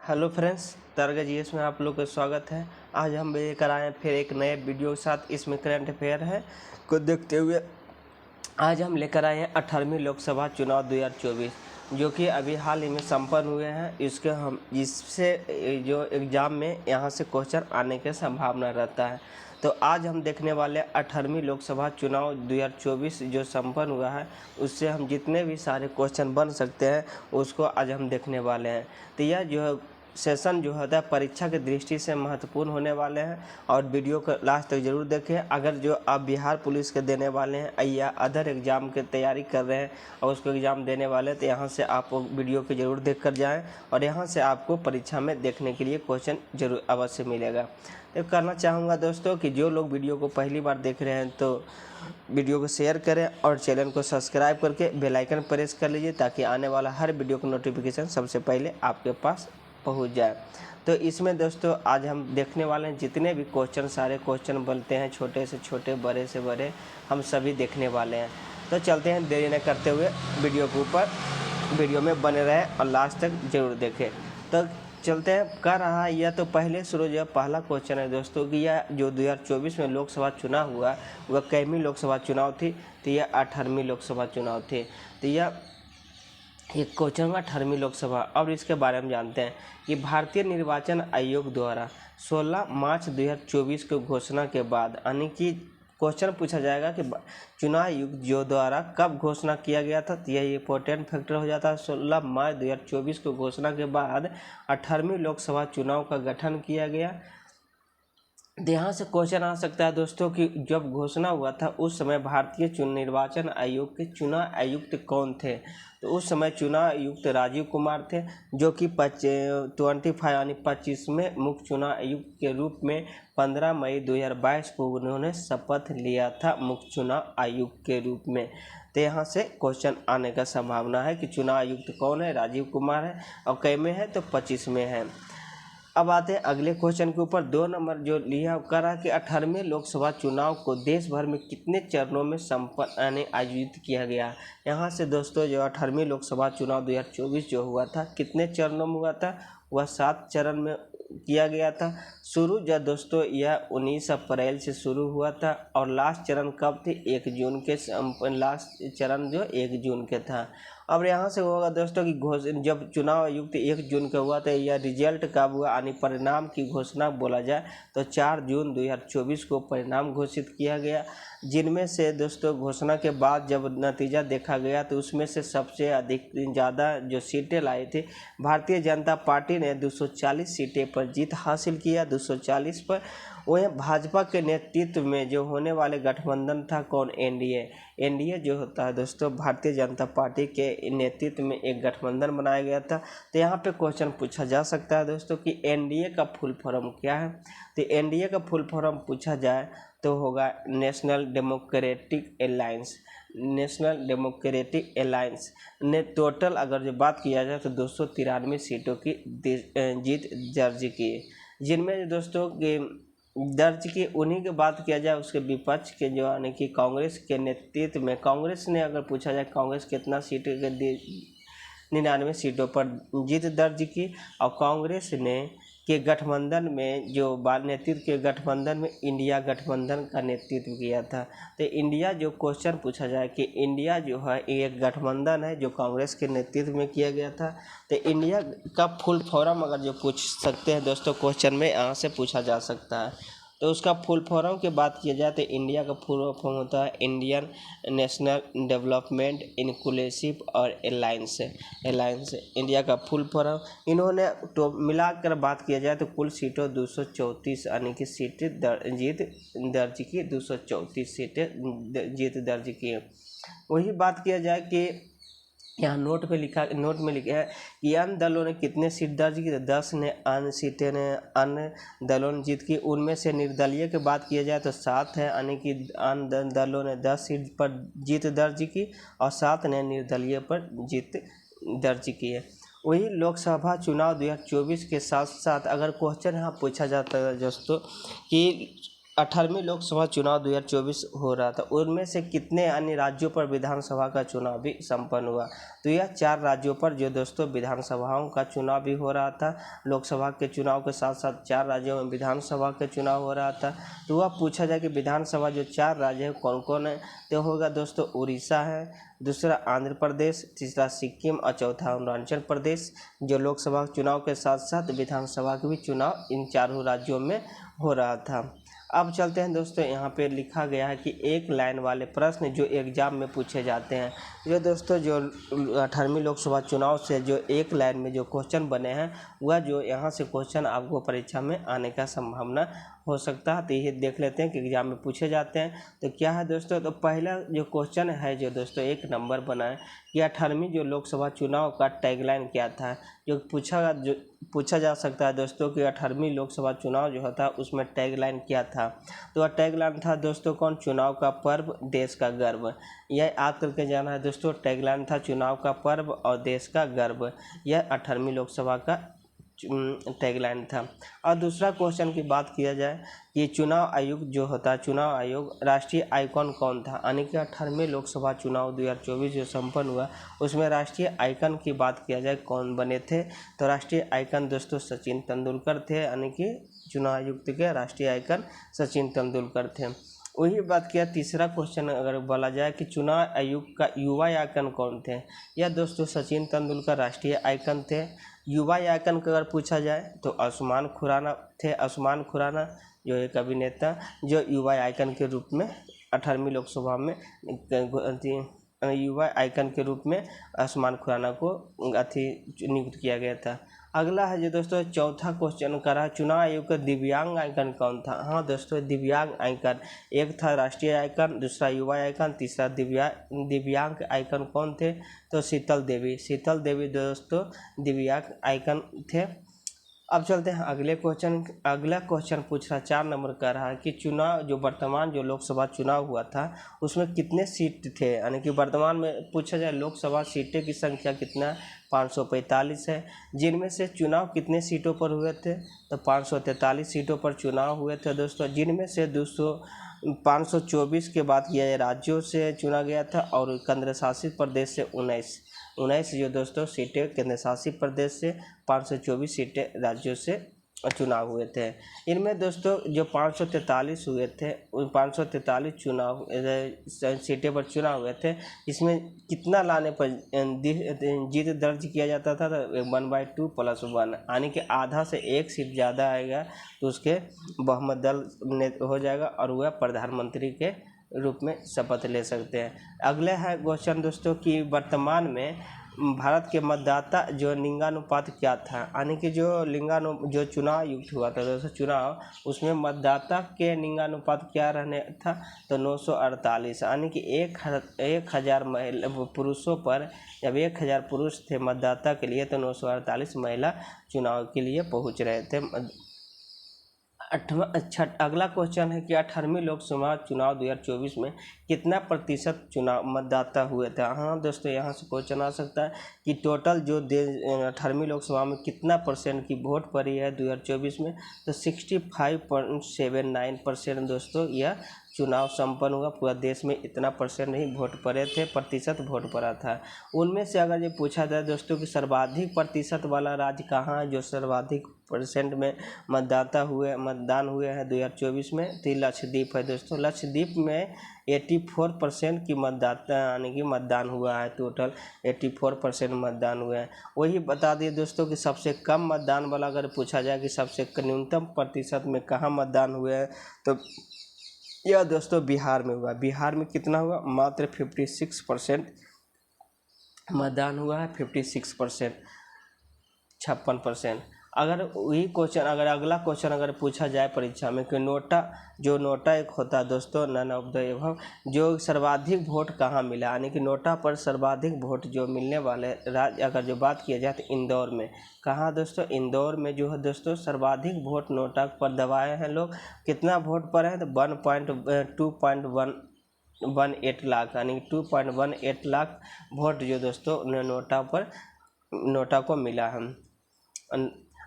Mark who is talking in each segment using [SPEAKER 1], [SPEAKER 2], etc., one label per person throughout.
[SPEAKER 1] Hello friends, तारगा GS में आप लोग का स्वागत है। आज हम लेकर आए हैं फिर एक नए वीडियो के साथ। इसमें करंट अफेयर है को देखते हुए आज हम लेकर आए हैं 18वीं लोकसभा चुनाव 2024 जो कि अभी हाल ही में संपन्न हुए हैं। इससे जो एग्ज़ाम में यहाँ से क्वेश्चन आने की संभावना रहता है। तो आज हम देखने वाले 18वीं लोकसभा चुनाव 2024 जो संपन्न हुआ है उससे हम जितने भी सारे क्वेश्चन बन सकते हैं उसको आज हम देखने वाले हैं। तो यह जो सेशन जो होता है परीक्षा की दृष्टि से महत्वपूर्ण होने वाले हैं और वीडियो को लास्ट तक जरूर देखें। अगर जो आप बिहार पुलिस के देने वाले हैं या अदर एग्ज़ाम की तैयारी कर रहे हैं और उसको एग्ज़ाम देने वाले हैं तो यहाँ से आप वीडियो को जरूर देख कर जाएँ और यहाँ से आपको परीक्षा में देखने के लिए क्वेश्चन जरूर अवश्य मिलेगा। तो करना चाहूँगा दोस्तों कि जो लोग वीडियो को पहली बार देख रहे हैं तो वीडियो को शेयर करें और चैनल को सब्सक्राइब करके बेल आइकन प्रेस कर लीजिए ताकि आने वाला हर वीडियो का नोटिफिकेशन सबसे पहले आपके पास पहुंच जाए। तो इसमें दोस्तों आज हम देखने वाले हैं जितने भी क्वेश्चन सारे क्वेश्चन बनते हैं, छोटे से छोटे बड़े से बड़े, हम सभी देखने वाले हैं। तो चलते हैं देरी न करते हुए वीडियो के ऊपर। वीडियो में बने रहें और लास्ट तक जरूर देखें। तो चलते हैं। कर रहा है यह तो पहले शुरू जो पहला क्वेश्चन है दोस्तों कि यह जो 2024 में लोकसभा चुनाव हुआ वह कैवीं लोकसभा चुनाव थी? तो यह 18वीं लोकसभा चुनाव थी। तो यह एक क्वेश्चन हुआ 18वीं लोकसभा। अब इसके बारे में जानते हैं कि भारतीय निर्वाचन आयोग द्वारा 16 मार्च 2024 को घोषणा के बाद यानी कि क्वेश्चन पूछा जाएगा कि चुनाव आयोग जो द्वारा कब घोषणा किया गया था। तो यह इंपॉर्टेंट फैक्टर हो जाता है। 16 मार्च 2024 को घोषणा के बाद 18वीं लोकसभा चुनाव का गठन किया गया। यहाँ से क्वेश्चन आ सकता है दोस्तों कि जब घोषणा हुआ था उस समय भारतीय निर्वाचन आयोग के चुनाव आयुक्त कौन थे? तो उस समय चुनाव आयुक्त राजीव कुमार थे जो कि 25वें मुख्य चुनाव आयुक्त के रूप में 15 मई 2022 को उन्होंने शपथ लिया था मुख्य चुनाव आयुक्त के रूप में। तो यहाँ से क्वेश्चन आने का संभावना है कि चुनाव आयुक्त कौन है? राजीव कुमार है। और कै में है? तो 25 में है। अब आते हैं अगले क्वेश्चन के ऊपर। 2 नंबर जो लिया करा कि 18वें लोकसभा चुनाव को देश भर में कितने चरणों में संपन्न आयोजित किया गया? यहाँ से दोस्तों जो 18वीं लोकसभा चुनाव 2024 जो हुआ था कितने चरणों में हुआ था? वह 7 चरण में किया गया था। शुरू जब दोस्तों यह 19 अप्रैल से शुरू हुआ था और लास्ट चरण कब थे? 1 जून के लास्ट चरण जो 1 जून के था। अब यहाँ से होगा दोस्तों कि जब चुनाव आयुक्त 1 जून का हुआ था यह रिजल्ट कब हुआ यानी परिणाम की घोषणा बोला जाए तो 4 जून 2024 को परिणाम घोषित किया गया। जिनमें से दोस्तों घोषणा के बाद जब नतीजा देखा गया तो उसमें से सबसे अधिक ज़्यादा जो सीटें लाई थी भारतीय जनता पार्टी ने 240 सीटें पर जीत हासिल किया, 240 पर। वहीं भाजपा के नेतृत्व में जो होने वाले गठबंधन था कौन? एनडीए जो होता है दोस्तों भारतीय जनता पार्टी के नेतृत्व में एक गठबंधन बनाया गया था। तो यहाँ पे क्वेश्चन पूछा जा सकता है दोस्तों कि एनडीए का फुल फॉर्म क्या है? तो एनडीए का फुल फॉर्म पूछा जाए तो होगा national democratic alliance. National democratic alliance ने टोटल अगर जो बात किया जाए तो 293 सीटों की जीत दर्ज की, जिनमें दोस्तों के दर्ज की उन्हीं की बात किया जाए उसके विपक्ष के जो यानी कि कांग्रेस के नेतृत्व में कांग्रेस ने अगर पूछा जाए कांग्रेस कितना सीट 99 सीटों पर जीत दर्ज की। और कांग्रेस ने के गठबंधन में जो नेतृत्व के गठबंधन में इंडिया गठबंधन का नेतृत्व किया था। तो इंडिया जो क्वेश्चन पूछा जाए कि इंडिया जो है एक गठबंधन है जो कांग्रेस के नेतृत्व में किया गया था। तो इंडिया का फुल फॉर्म अगर जो पूछ सकते हैं दोस्तों क्वेश्चन में यहाँ से पूछा जा सकता है। तो उसका फुल फॉर्म की बात किया जाए तो इंडिया का फुल फॉर्म होता है इंडियन नेशनल डेवलपमेंट इंक्लूसिव और अलायंस। इंडिया का फुल फॉर्म। इन्होंने तो मिलाकर बात किया जाए तो कुल सीटों 234 यानी कि सीटें जीत दर्ज की, 234 सीटें जीत दर्ज की। वही बात किया जाए कि यहाँ नोट में लिखा है कि अन्य दलों ने कितने सीट दर्ज की? 10 ने अन्य सीटें ने अन्य दलों ने जीत की। उनमें से निर्दलीय की बात किया जाए तो 7 है यानी कि अन्य दलों ने 10 सीट पर जीत दर्ज की और 7 ने निर्दलीय पर जीत दर्ज की है। वही लोकसभा चुनाव 2024 के साथ साथ अगर क्वेश्चन यहाँ पूछा जाता है दोस्तों कि 18वीं लोकसभा चुनाव 2024 हो रहा था, उनमें से कितने अन्य राज्यों पर विधानसभा का चुनाव भी संपन्न हुआ? तो यह 4 राज्यों पर जो दोस्तों विधानसभाओं का चुनाव भी हो रहा था। लोकसभा के चुनाव के साथ साथ 4 राज्यों में विधानसभा के चुनाव हो रहा था। तो वह पूछा जाए कि विधानसभा जो 4 राज्य हैं कौन कौन है, तो होगा दोस्तों उड़ीसा है, दूसरा आंध्र प्रदेश, तीसरा सिक्किम और चौथा अरुणाचल प्रदेश। जो लोकसभा चुनाव के साथ साथ विधानसभा के भी चुनाव इन चारों राज्यों में हो रहा था। अब चलते हैं दोस्तों, यहाँ पे लिखा गया है कि एक लाइन वाले प्रश्न जो एग्जाम में पूछे जाते हैं। जो दोस्तों जो 18वीं लोकसभा चुनाव से जो एक लाइन में जो क्वेश्चन बने हैं, वह जो यहाँ से क्वेश्चन आपको परीक्षा में आने का संभावना हो सकता है। तो ये देख लेते हैं कि एग्जाम में पूछे जाते हैं। तो क्या है दोस्तों, तो पहला जो क्वेश्चन है जो दोस्तों 1 नंबर बना है कि 18वीं जो लोकसभा चुनाव का टैगलाइन क्या था। जो पूछा जा सकता है दोस्तों कि 18वीं लोकसभा चुनाव जो होता है उसमें टैगलाइन क्या था। तो वह टैगलाइन था दोस्तों कौन? चुनाव का पर्व, देश का गर्व। यह याद करके जाना है दोस्तों, टैगलाइन था चुनाव का पर्व और देश का गर्व। यह 18वीं लोकसभा का टैगलाइन था। और दूसरा क्वेश्चन की बात किया जाए कि चुनाव आयोग जो होता है, चुनाव आयोग राष्ट्रीय आइकॉन कौन था? यानी कि 18वें लोकसभा चुनाव 2024 जो संपन्न हुआ उसमें राष्ट्रीय आइकन की बात किया जाए कौन बने थे, तो राष्ट्रीय आइकन दोस्तों सचिन तेंदुलकर थे। यानी कि चुनाव आयुक्त के राष्ट्रीय आइकन सचिन तेंदुलकर थे। वही बात किया, तीसरा क्वेश्चन अगर बोला जाए कि चुनाव आयोग का युवा आइकन कौन थे, यह दोस्तों सचिन तेंदुलकर राष्ट्रीय आइकन थे। युवा आइकन का अगर पूछा जाए तो आयुष्मान खुराना थे। आयुष्मान खुराना जो एक अभिनेता जो युवा आइकन के रूप में 18वीं लोकसभा में युवा आइकन के रूप में आयुष्मान खुराना को नियुक्त किया गया था। अगला है जो दोस्तों चौथा क्वेश्चन का रहा, चुनाव आयोग का दिव्यांग आइकन कौन था? हाँ दोस्तों, दिव्यांग आइकन एक था राष्ट्रीय आइकन, दूसरा युवा आइकन, तीसरा दिव्यांग आइकन कौन थे? तो शीतल देवी दोस्तों दिव्यांग आइकन थे। अब चलते हैं अगले क्वेश्चन। अगला क्वेश्चन पूछ रहा 4 नंबर का रहा कि चुनाव जो वर्तमान जो लोकसभा चुनाव हुआ था उसमें कितने सीट थे। यानी कि वर्तमान में पूछा जाए लोकसभा सीटें की संख्या कितना, 545 है। जिनमें से चुनाव कितने सीटों पर हुए थे, तो 543 सीटों पर चुनाव हुए थे दोस्तों। जिनमें से 524 के बात किया जाए राज्यों से चुना गया था और केंद्र शासित प्रदेश से 19 जो दोस्तों सीटें केंद्र शासित प्रदेश से, 524 सीटें राज्यों से चुनाव हुए थे। इनमें दोस्तों जो 543 हुए थे उन 543 चुनाव सीटें पर चुनाव हुए थे, इसमें कितना लाने पर जीत दर्ज किया जाता था? तो 1/2 + 1, यानी कि आधा से 1 सीट ज़्यादा आएगा तो उसके बहुमत दल ने हो जाएगा और वह प्रधानमंत्री के रूप में शपथ ले सकते हैं। अगले है क्वेश्चन दोस्तों कि वर्तमान में भारत के मतदाता जो लिंगानुपात क्या था। यानी कि जो चुनाव आयुक्त हुआ था दोस्तों चुनाव, उसमें मतदाता के लिंगानुपात क्या रहने था, तो 948। यानी कि 1000 महिला पुरुषों पर जब 1000 पुरुष थे मतदाता के लिए तो 948 महिला चुनाव के लिए पहुंच रहे थे। अगला क्वेश्चन है कि 18वीं लोकसभा चुनाव 2024 में कितना प्रतिशत चुनाव मतदाता हुए थे। हाँ दोस्तों, यहाँ से क्वेश्चन आ सकता है कि टोटल जो 18वीं लोकसभा में कितना % की वोट पड़ी है 2024 में, तो 65.79% दोस्तों यह चुनाव संपन्न हुआ। पूरा देश में इतना % नहीं वोट पड़े थे, प्रतिशत वोट पड़ा था। उनमें से अगर ये पूछा जाए दोस्तों कि सर्वाधिक प्रतिशत वाला राज्य कहाँ है, जो सर्वाधिक % में मतदान हुए हैं 2024 में, तो लक्षद्वीप है दोस्तों। लक्षद्वीप में 84% की मतदाता यानी कि मतदान हुआ है, टोटल 84% मतदान हुए हैं। वही बता दिए दोस्तों कि सबसे कम मतदान वाला अगर पूछा जाए कि सबसे न्यूनतम प्रतिशत में कहाँ मतदान हुए हैं, तो यह दोस्तों बिहार में हुआ। बिहार में कितना हुआ, मात्र 56% मतदान हुआ है, 56%, 56%। अगर वही क्वेश्चन अगला क्वेश्चन अगर पूछा जाए परीक्षा में कि नोटा एक होता है दोस्तों, नन ऑफ द एबव, जो सर्वाधिक वोट कहाँ मिला, यानी कि नोटा पर सर्वाधिक वोट जो मिलने वाले राज्य अगर जो बात किया जाए तो इंदौर में। कहाँ दोस्तों, इंदौर में जो है दोस्तों सर्वाधिक वोट नोटा पर दबाए हैं लोग। कितना वोट पर है, तो 2.18 लाख, यानी 2.18 लाख वोट जो दोस्तों नोटा को मिला है।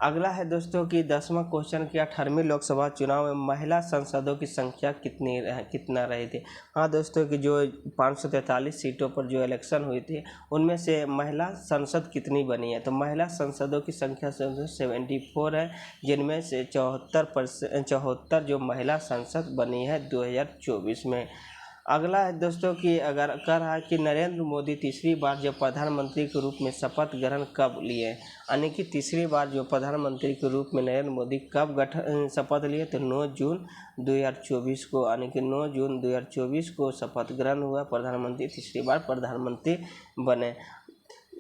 [SPEAKER 1] अगला है दोस्तों कि 10वां क्वेश्चन कि 18वीं लोकसभा चुनाव में महिला सांसदों की संख्या कितना रही थी। हाँ दोस्तों कि जो 543 सीटों पर जो इलेक्शन हुई थी उनमें से महिला सांसद कितनी बनी है, तो महिला सांसदों की संख्या 74 है, जिनमें से 74 जो महिला सांसद बनी है 2024 में। अगला है दोस्तों कि अगर कह रहा है कि नरेंद्र मोदी तीसरी बार जो प्रधानमंत्री के रूप में शपथ ग्रहण कब लिए, यानी कि तीसरी बार जो प्रधानमंत्री के रूप में नरेंद्र मोदी कब शपथ लिए, तो 9 जून 2024 को, यानी कि 9 जून 2024 को शपथ ग्रहण हुआ, प्रधानमंत्री तीसरी बार प्रधानमंत्री बने।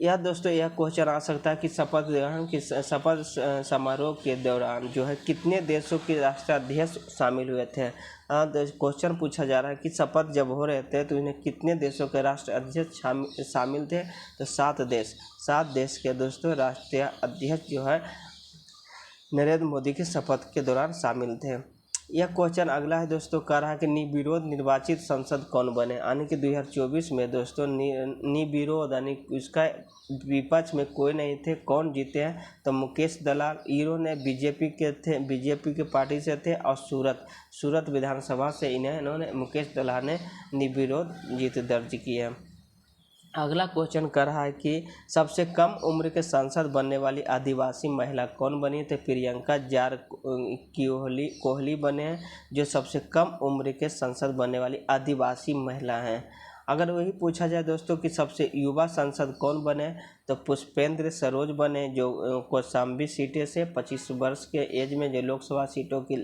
[SPEAKER 1] यह दोस्तों यह क्वेश्चन आ सकता है कि शपथ ग्रहण की शपथ समारोह के दौरान जो है कितने देशों के राष्ट्राध्यक्ष शामिल हुए थे। क्वेश्चन पूछा जा रहा है कि शपथ जब हो रहे थे तो इन्हें कितने देशों के राष्ट्राध्यक्ष शामिल थे, तो 7 देश के दोस्तों राष्ट्रीय अध्यक्ष जो है नरेंद्र मोदी के शपथ के दौरान शामिल थे। यह क्वेश्चन अगला है दोस्तों, कह रहा है कि निर्विरोध निर्वाचित संसद कौन बने, यानी कि 2024 में दोस्तों निर्विरोध यानी इसका विपक्ष में कोई नहीं थे, कौन जीते हैं, तो मुकेश दलाल, इन्होंने बीजेपी के पार्टी से थे, और सूरत विधानसभा से इन्होंने मुकेश दलाल ने निर्विरोध जीत दर्ज की है। अगला क्वेश्चन कर रहा है कि सबसे कम उम्र के सांसद बनने वाली आदिवासी महिला कौन बनी, तो प्रियंका जार कोहली बने हैं, जो सबसे कम उम्र के सांसद बनने वाली आदिवासी महिला हैं। अगर वही पूछा जाए दोस्तों कि सबसे युवा सांसद कौन बने, तो पुष्पेंद्र सरोज बने, जो कौशाम्बी सीटें से 25 वर्ष के एज में जो लोकसभा सीटों की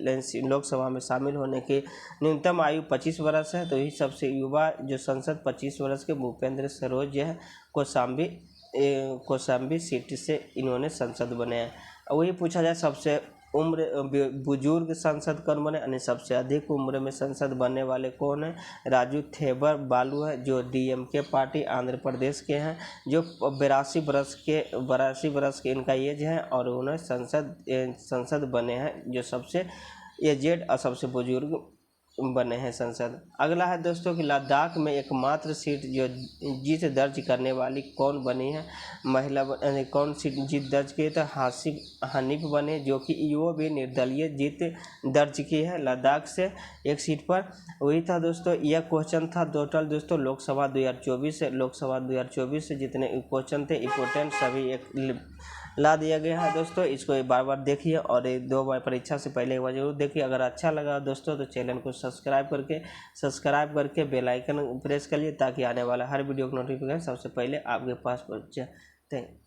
[SPEAKER 1] लोकसभा में शामिल होने की न्यूनतम आयु 25 वर्ष है, तो यही सबसे युवा जो संसद 25 वर्ष के भूपेंद्र सरोज जो है कौशाम्बी सीट से इन्होंने संसद बने हैं। वही पूछा जाए सबसे उम्र बुजुर्ग सांसद कौन बने, यानी सबसे अधिक उम्र में संसद बनने वाले कौन है, राजू थेबर बालू है, जो डीएमके पार्टी आंध्र प्रदेश के हैं, जो 82 वर्ष के इनका एज है, और उन्हें संसद बने हैं, जो सबसे एजेड और सबसे बुजुर्ग बने हैं संसद। अगला है दोस्तों कि लद्दाख में एकमात्र सीट जो जीत दर्ज करने वाली कौन बनी है, महिला कौन सीट जीत दर्ज की, तो हनीफ बने, जो कि वो भी निर्दलीय जीत दर्ज की है लद्दाख से एक सीट पर। वही था दोस्तों, यह क्वेश्चन था टोटल दोस्तों लोकसभा 2024 से जितने क्वेश्चन थे इम्पोर्टेंट सभी एक ला दिया गया है दोस्तों। इसको बार बार देखिए और 2 बार परीक्षा से पहले एक बार जरूर देखिए। अगर अच्छा लगा दोस्तों तो चैनल को सब्सक्राइब करके बेल आइकन प्रेस करिए, ताकि आने वाला हर वीडियो का नोटिफिकेशन सबसे पहले आपके पास पहुंचे। Thank you.